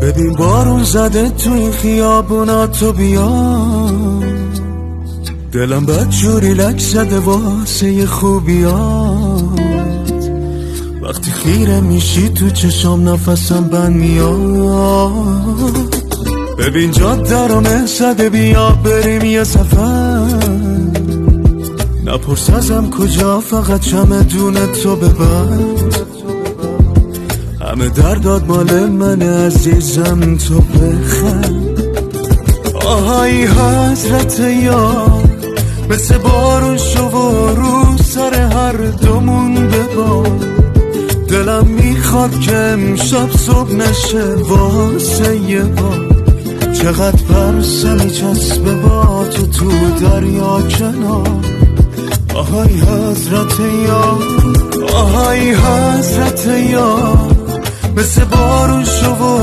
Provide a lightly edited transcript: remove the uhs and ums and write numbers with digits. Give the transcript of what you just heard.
ببین بارون زده تو این خیابونا، تو بیا. دلم بدجوری لک زده واسه خوبیات. وقتی خیره میشی تو چشام نفسم بند میاد. ببین جاده رو مه زده، بیا بریم یه سفر. نپرس ازم کجا، فقط چمدون تو ببر. همه درداد مال من عزیزم، تو بخند. آهای حضرت یار، مثل بارون شو و رو سر هر دومون ببار. دلم میخواد که امشب صبح نشه واسه یه بار. چقدر پرسه میچسبه با تو دریا کنار. آهای حضرت یار، آهای حضرت یار، مثل بارون شو و